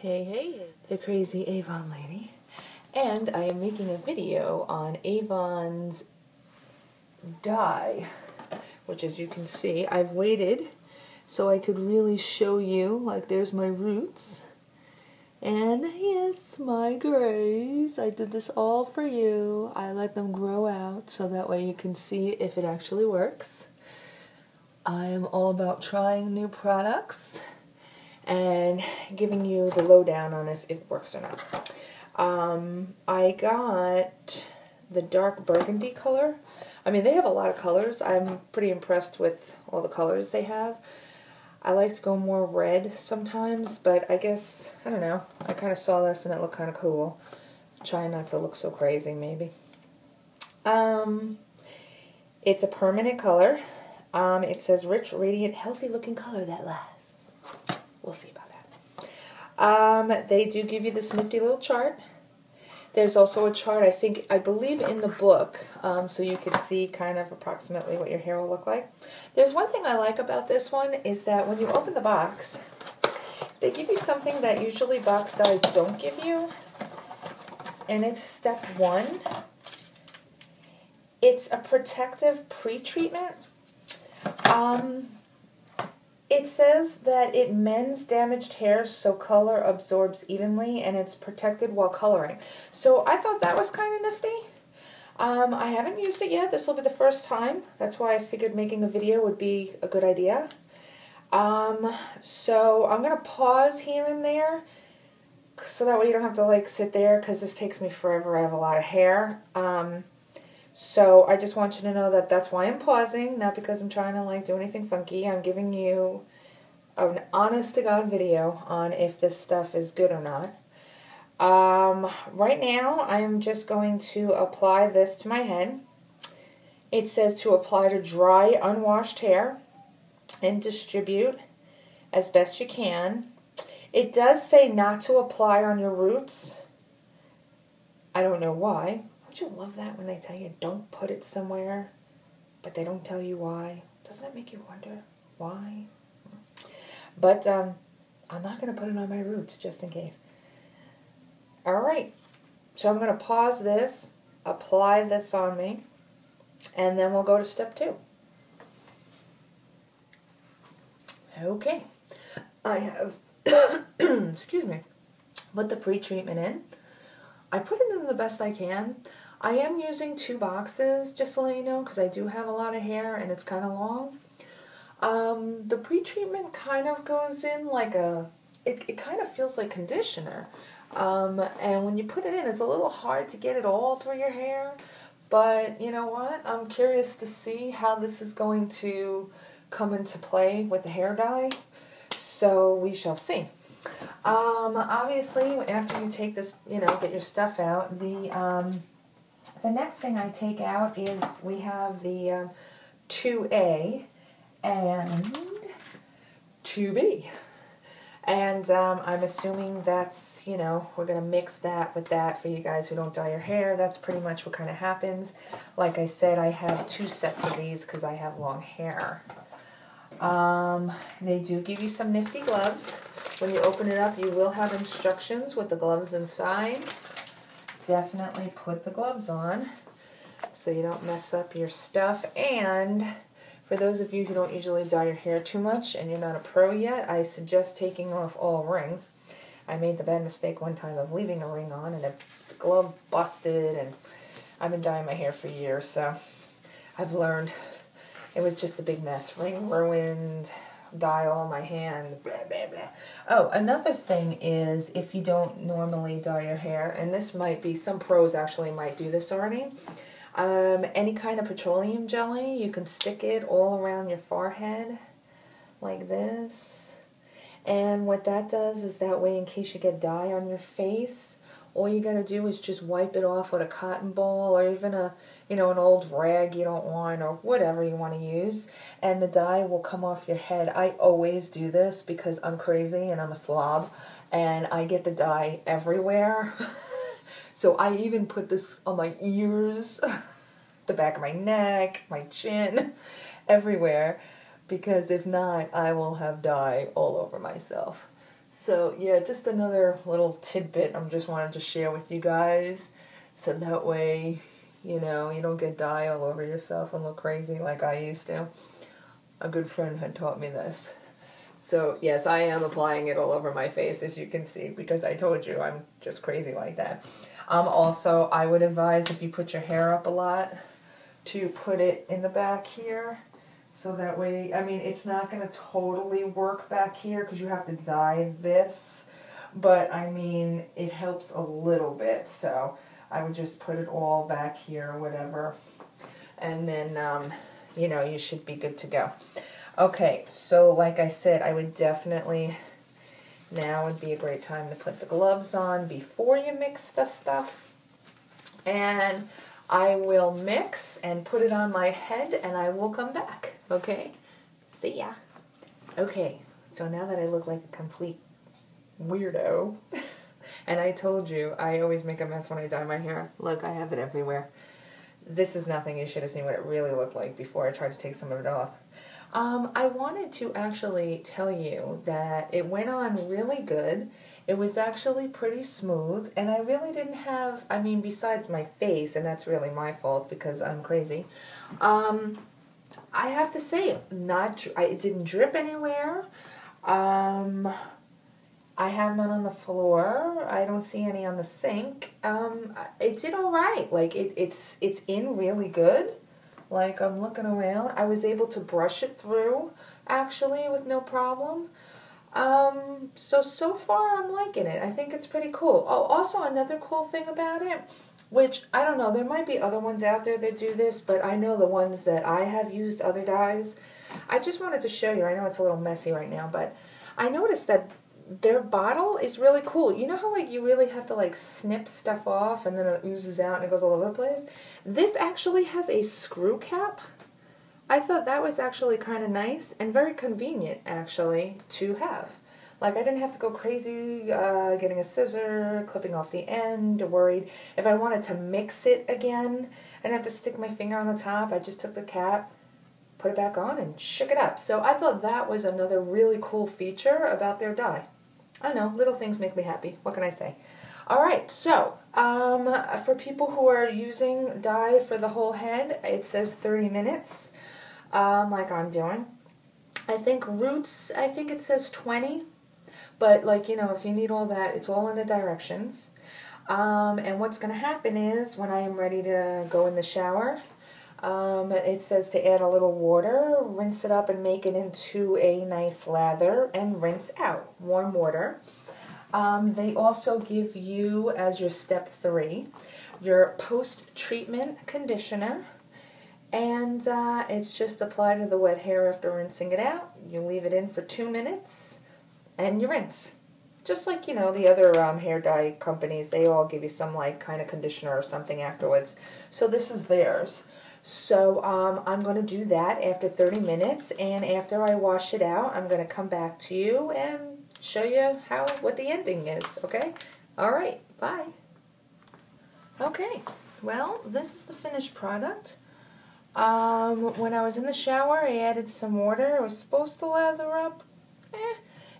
Hey, the crazy Avon lady. And I am making a video on Avon's dye, which as you can see, I've waited so I could really show you, like there's my roots. And yes, my grays. I did this all for you. I let them grow out so that way you can see if it actually works. I am all about trying new products and giving you the lowdown on if it works or not. I got the dark burgundy color. I mean, they have a lot of colors. I'm pretty impressed with all the colors they have. I like to go more red sometimes, but I guess, I don't know, I kind of saw this and it looked kind of cool. Trying not to look so crazy, maybe. It's a permanent color. It says rich, radiant, healthy-looking color that lasts. We'll see about that. They do give you this nifty little chart. There's also a chart, I believe in the book, so you can see kind of approximately what your hair will look like. There's one thing I like about this one is that when you open the box, they give you something that usually box dyes don't give you, and it's step 1. It's a protective pre-treatment. It says that it mends damaged hair so color absorbs evenly and it's protected while coloring. So I thought that was kind of nifty. I haven't used it yet. This will be the first time. That's why I figured making a video would be a good idea. So I'm going to pause here and there so that way you don't have to like sit there because this takes me forever. I have a lot of hair. So I just want you to know that that's why I'm pausing, not because I'm trying to like do anything funky. I'm giving you an honest-to-God video on if this stuff is good or not. Right now, I'm just going to apply this to my head. It says to apply to dry, unwashed hair and distribute as best you can. It does say not to apply on your roots. I don't know why. Don't you love that when they tell you don't put it somewhere, but they don't tell you why? Doesn't that make you wonder why? But I'm not going to put it on my roots just in case. Alright, so I'm going to pause this, apply this on me, and then we'll go to step 2. Okay, I have, excuse me, put the pre-treatment in. I put it in the best I can. I am using 2 boxes, just to let you know, because I do have a lot of hair and it's kind of long. The pre-treatment kind of goes in like it kind of feels like conditioner. And when you put it in, it's a little hard to get it all through your hair. But you know what? I'm curious to see how this is going to come into play with the hair dye. So we shall see. Obviously, after you take this, get your stuff out, the next thing I take out is we have the 2A and 2B. And I'm assuming that's, we're going to mix that with that for you guys who don't dye your hair. That's pretty much what kind of happens. Like I said, I have 2 sets of these because I have long hair. They do give you some nifty gloves. When you open it up, you will have instructions with the gloves inside. Definitely put the gloves on so you don't mess up your stuff. And for those of you who don't usually dye your hair too much and you're not a pro yet, I suggest taking off all rings. I made the bad mistake one time of leaving a ring on and the glove busted, and I've been dyeing my hair for years, so I've learned. It was just a big mess. Ring ruined, dye all my hand, blah, blah, blah. Oh, another thing is if you don't normally dye your hair, and this might be, some pros actually might do this already, any kind of petroleum jelly, you can stick it all around your forehead like this. And what that does is that way in case you get dye on your face, all you gotta do is just wipe it off with a cotton ball or even a, an old rag you don't want or whatever you want to use, and the dye will come off your head. I always do this because I'm crazy and I'm a slob and I get the dye everywhere. So I even put this on my ears, the back of my neck, my chin, everywhere, because if not, I will have dye all over myself. So yeah, just another little tidbit I'm just wanted to share with you guys. So that way, you know, you don't get dye all over yourself and look crazy like I used to. A good friend had taught me this. So yes, I am applying it all over my face, as you can see, because I told you I'm just crazy like that. Also, I would advise if you put your hair up a lot to put it in the back here. So that way, I mean, it's not going to totally work back here because you have to dye this. But, I mean, it helps a little bit. So I would just put it all back here or whatever. And then, you know, you should be good to go. Okay, so like I said, I would definitely, now would be a great time to put the gloves on before you mix the stuff. And I will mix and put it on my head and I will come back, okay? See ya. Okay, so now that I look like a complete weirdo, and I told you, I always make a mess when I dye my hair. Look, I have it everywhere. This is nothing. You should have seen what it really looked like before I tried to take some of it off. I wanted to actually tell you that it went on really good. It was actually pretty smooth, and I really didn't have, I mean, besides my face, and that's really my fault because I'm crazy, I have to say, it didn't drip anywhere. I have none on the floor. I don't see any on the sink. It did all right. Like, it's in really good. Like, I'm looking around. I was able to brush it through, actually, with no problem. So far I'm liking it. I think it's pretty cool. Oh, also another cool thing about it, which, I don't know, there might be other ones out there that do this, but I know the ones that I have used other dyes. I just wanted to show you. I know it's a little messy right now, but I noticed that their bottle is really cool. You know how, like, you really have to, like, snip stuff off and then it oozes out and it goes all over the place? This actually has a screw cap. I thought that was actually kind of nice and very convenient, actually, to have. Like, I didn't have to go crazy getting a scissor, clipping off the end, worried. If I wanted to mix it again, I didn't have to stick my finger on the top. I just took the cap, put it back on, and shook it up. So I thought that was another really cool feature about their dye. I know, little things make me happy. What can I say? All right, so for people who are using dye for the whole head, it says 30 minutes, like I'm doing. I think Roots, I think it says 20, but, like, you know, if you need all that, it's all in the directions. And what's going to happen is when I am ready to go in the shower, it says to add a little water, rinse it up and make it into a nice lather, and rinse out. Warm water. They also give you, as your step 3, your post-treatment conditioner. And it's just applied to the wet hair after rinsing it out. You leave it in for 2 minutes, and you rinse. Just like, you know, the other hair dye companies, they all give you some, like, kind of conditioner or something afterwards. So this is theirs. So I'm going to do that after 30 minutes, and after I wash it out, I'm going to come back to you and show you what the ending is, okay? All right, bye. Okay, well, this is the finished product. When I was in the shower, I added some water. It was supposed to lather up.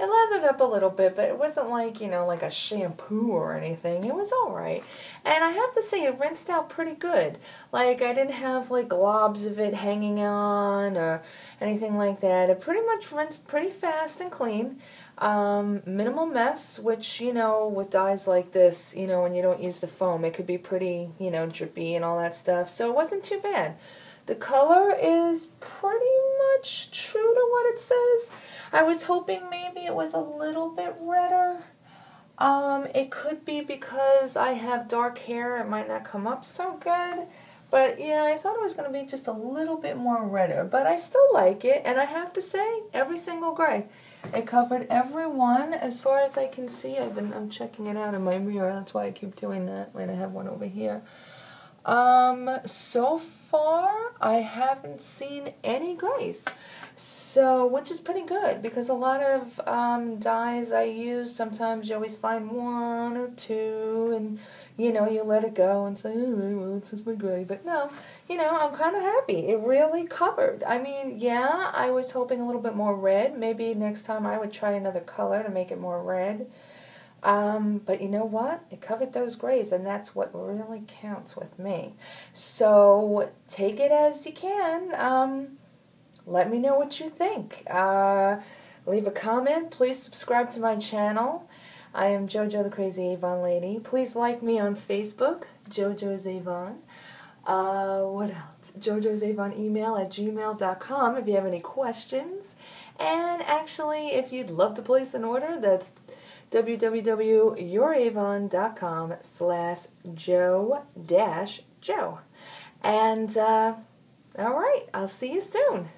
It lathered up a little bit, but it wasn't like, you know, like a shampoo or anything. It was alright. And I have to say, it rinsed out pretty good. Like, I didn't have, like, globs of it hanging on or anything like that. It pretty much rinsed pretty fast and clean. Minimal mess, which, you know, with dyes like this, you know, when you don't use the foam, it could be pretty, you know, drippy and all that stuff. So it wasn't too bad. The color is pretty much true to what it says. I was hoping maybe it was a little bit redder. It could be because I have dark hair, it might not come up so good. But yeah, I thought it was going to be just a little bit more redder. But I still like it, and I have to say, every single gray. It covered every one as far as I can see. I'm checking it out in my mirror. That's why I keep doing that when I have one over here. So far, I haven't seen any grays. So, which is pretty good because a lot of dyes I use, sometimes you always find one or two and, you know, you let it go and say, oh, well, it's just my gray. But no, you know, I'm kind of happy. It really covered. I mean, yeah, I was hoping a little bit more red. Maybe next time I would try another color to make it more red. But you know what? It covered those grays, and that's what really counts with me. So take it as you can. Let me know what you think. Leave a comment. Please subscribe to my channel. I am JoJo the Crazy Avon Lady. Please like me on Facebook, JoJo's Avon. What else? JoJo's Avon email at gmail.com if you have any questions. And actually, if you'd love to place an order, that's www.youravon.com/jo-joe. And, all right, I'll see you soon.